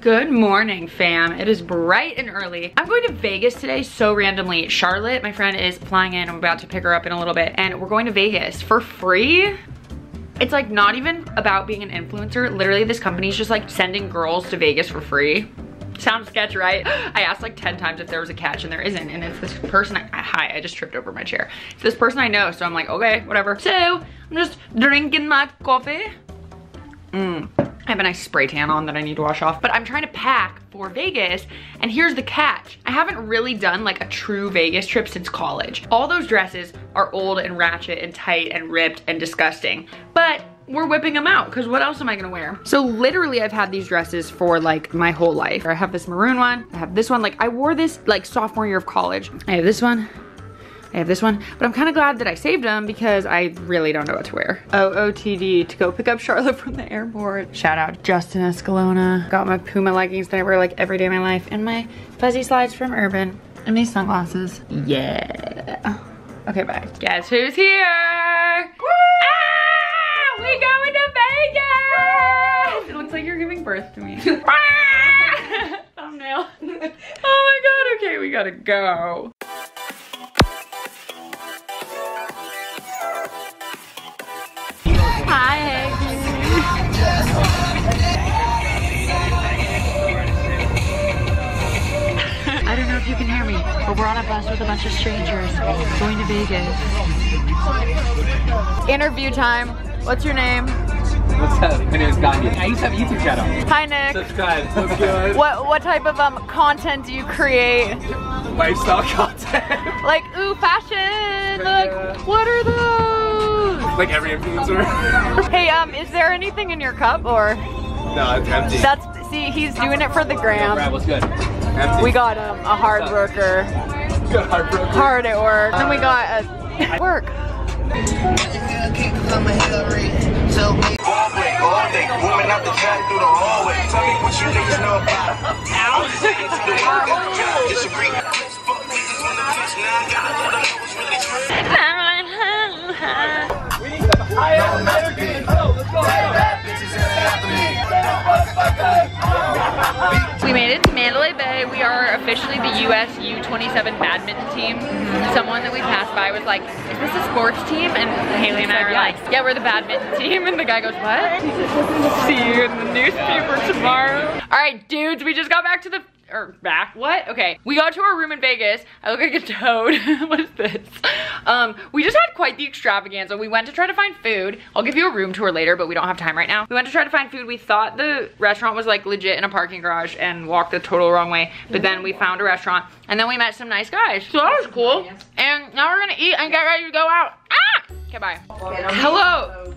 Good morning, fam. It is bright and early. I'm going to Vegas today so randomly. Charlotte, my friend, is flying in. I'm about to pick her up in a little bit and we're going to Vegas for free. It's like not even about being an influencer. Literally this company is just like sending girls to Vegas for free. Sounds sketch, right? I asked like 10 times if there was a catch and there isn't. And it's this person, hi, I just tripped over my chair. It's this person I know, so I'm like, okay, whatever. So I'm just drinking my coffee. I have a nice spray tan on that I need to wash off, but I'm trying to pack for Vegas, and here's the catch. I haven't really done like a true Vegas trip since college. All those dresses are old and ratchet and tight and ripped and disgusting, but we're whipping them out because what else am I gonna wear? So literally I've had these dresses for like my whole life. I have this maroon one, I have this one, like I wore this like sophomore year of college. I have this one, I have this one, but I'm kind of glad that I saved them because I really don't know what to wear. OOTD to go pick up Charlotte from the airport. Shout out Justin Escalona. Got my Puma leggings that I wear like every day of my life and my fuzzy slides from Urban and these sunglasses. Yeah. Okay, bye. Guess who's here? We going to Vegas! It looks like you're giving birth to me. Thumbnail. Oh my god, okay, we gotta go. Hi, I don't know if you can hear me, but we're on a bus with a bunch of strangers going to Vegas. Interview time. What's your name? What's up? My name is Gandhi. I used to have a YouTube channel. Hi, Nick. Subscribe. What's good? What type of content do you create? Lifestyle content. Like, ooh, fashion. Like, what are those? Like every influencer. Hey, is there anything in your cup or? No, it's empty. See, he's doing it for the gram. Brad, what's good? Empty. We got a hard worker. Good hard worker. Hard at work. And we got a work. We made it to Mandalay Bay. We are officially the US U27 badminton team. Someone that we passed by was like, is this a sports team? And Haley and I were like, yeah, we're the badminton team. And the guy goes, what? See you in the newspaper tomorrow. All right, dudes, we just got back to the, what? Okay, we got to our room in Vegas. I look like a toad. What is this? We just had quite the extravaganza. We went to try to find food. I'll give you a room tour later, but we don't have time right now. We went to try to find food. We thought the restaurant was like legit in a parking garage and walked the total wrong way, but then we found a restaurant and then we met some nice guys. So that was cool. And now we're gonna eat and get ready to go out. Ah! Okay, bye. Hello.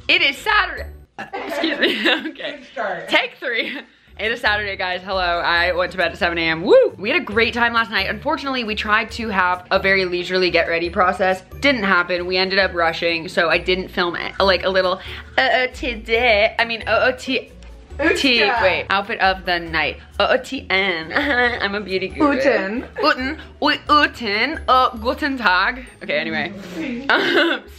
It is Saturday. Excuse me. Okay. Take 3. It is Saturday, guys. Hello. I went to bed at 7 a.m. Woo! We had a great time last night. Unfortunately, we tried to have a very leisurely get ready process. Didn't happen. We ended up rushing, so I didn't film like a little today. I mean, wait, outfit of the night. OOTN. I'm a beauty guru. Guten Tag. Okay, anyway.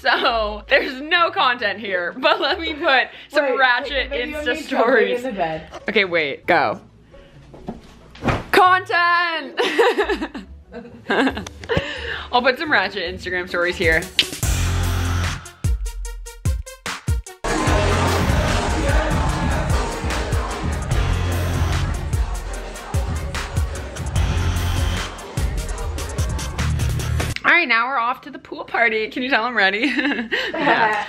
So, there's no content here, but let me put some ratchet Insta stories. Okay, wait, go. Content! I'll put some ratchet Instagram stories here. All right, now we're off to the pool party. Can you tell I'm ready? Yeah.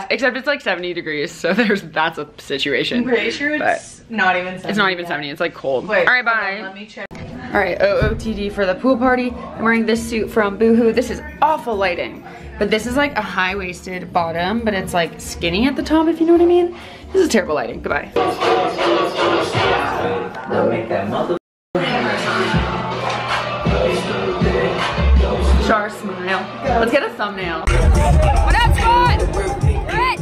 Except it's like 70 degrees, so that's a situation. I'm pretty sure it's not even 70. It's not even 70, it's like cold. Wait, all right, bye. Let me check. All right, OOTD for the pool party. I'm wearing this suit from Boohoo. This is awful lighting, but this is like a high-waisted bottom, but it's like skinny at the top, if you know what I mean. This is terrible lighting, goodbye. They'll make that mother. Char smile. Let's get a thumbnail. What up, Scott? Alright,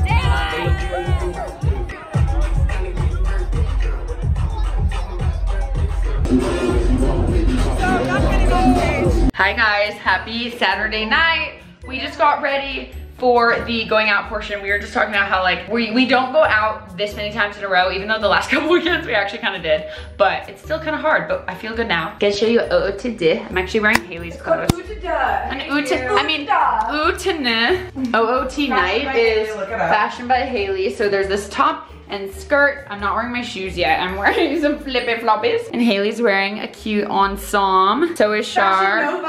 Hi guys, happy Saturday night. We just got ready for the going out portion, we were just talking about how like we don't go out this many times in a row, even though the last couple weekends we actually kind of did, but it's still kind of hard, but I feel good now. I'm gonna show you OOTD. I'm actually wearing Haley's clothes. OOT night is fashioned by Haley. So there's this top and skirt. I'm not wearing my shoes yet. I'm wearing some flippy floppies. And Haley's wearing a cute ensemble. So is Shar.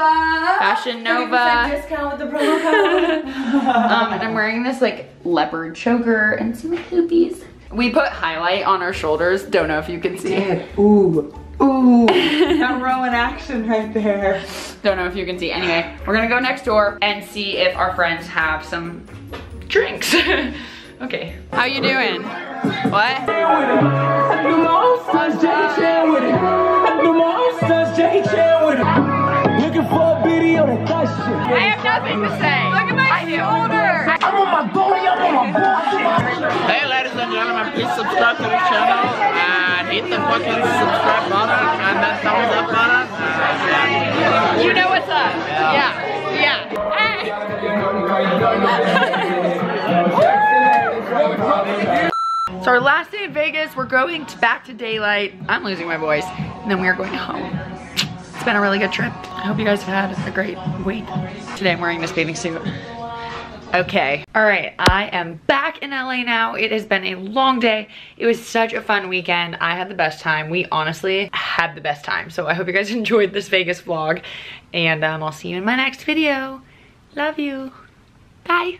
Fashion Nova. Discount with the promo code. And I'm wearing this like leopard choker and some hoopies. We put highlight on our shoulders. Don't know if you can see. Ooh. Ooh. That Rowan action right there. Don't know if you can see. Anyway, we're gonna go next door and see if our friends have some drinks. Okay. How you doing? What? I have nothing to say. Look at my shoulder. I'm on my booty, I'm on my booty. Hey ladies and gentlemen, please subscribe to the channel and hit the fucking subscribe button and that thumbs up button. You know what's up. Yeah. So our last day in Vegas, we're going back to daylight. I'm losing my voice. And then we are going home. It's been a really good trip. I hope you guys have had a great week. Today I'm wearing this bathing suit. Okay, all right, I am back in LA now. It has been a long day. It was such a fun weekend. I had the best time. We honestly had the best time. So I hope you guys enjoyed this Vegas vlog, and I'll see you in my next video. Love you. Bye.